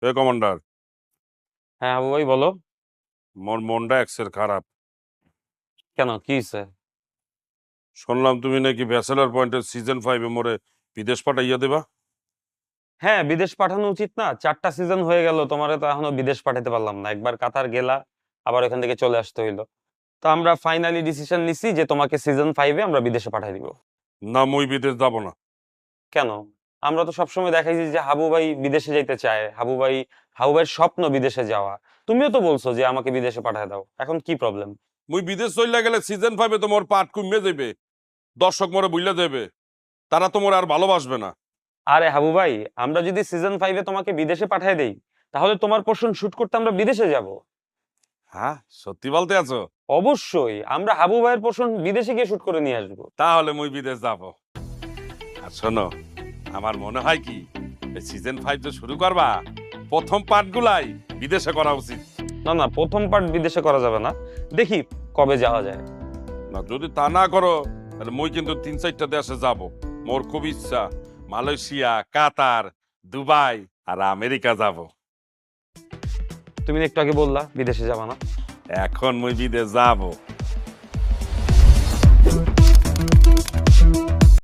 এ commander, হ্যাঁ হাবু ভাই বলো। মোর মনটা এক্সের খারাপ। কেন, কি হয়েছে? শুনলাম তুমি নাকি ব্যাচেলার পয়েন্টের সিজন 5 মোরে বিদেশ পাঠাইয়া দেবা। হ্যাঁ, বিদেশ পাঠানো উচিত না? 4টা সিজন হয়ে গেল, তোমারে তো এখনো বিদেশ পাঠাতে পারলাম না। একবার কাতার গেলা, আবার ওখান থেকে চলে আসতে হইলো। তো আমরা ফাইনালি ডিসিশন নিছি যে তোমাকে সিজন 5-এ আমরা বিদেশে পাঠাই দিব। না, মুই বিদেশ যাব না। কেন? আমরা তো সবসময় দেখাইছি যে হাবু ভাই বিদেশে যাইতে চায়, হাবু ভাইয়ের স্বপ্ন বিদেশে যাওয়া। তুমিও তো বলছো যে আমাকে বিদেশে পাঠায় দাও, এখন কি প্রবলেম? মুই বিদেশ চইলা গেলে সিজন 5-এ তো মোর পাট কমে যাবে, দর্শক মোরে বুইলা দেবে, তারা তো মোরে আর ভালোবাসবে না। আরে হাবু ভাই, আমরা যদি সিজন 5-এ তোমাকে বিদেশে পাঠায় দেই, তাহলে তোমার পোর্শন শুট করতে আমরা বিদেশে যাব। হ্যাঁ, সত্যি বলতে আছো? অবশ্যই আমরা হাবু ভাইয়ের পোর্শন বিদেশে গিয়ে শুট করে নিয়ে আসবো। তাহলে মুই বিদেশ যাব। আর শোনো, আমার মনে হয় কি, সিজন 5 যে শুরু করবা, প্রথম পার্টগুলাই বিদেশে করা উচিত। না না, প্রথম পার্ট বিদেশে করা যাবে না। দেখি কবে যাওয়া যায়। না, যদি তা না করো তাহলে মুই কিন্তু 3-4টা দেশে যাব। মোর খুব ইচ্ছা মালয়েশিয়া, কাতার, দুবাই আর আমেরিকা যাব। তুমি একটু আগে বললা বিদেশে যাবা না। এখন মুই বিদেশ যাব,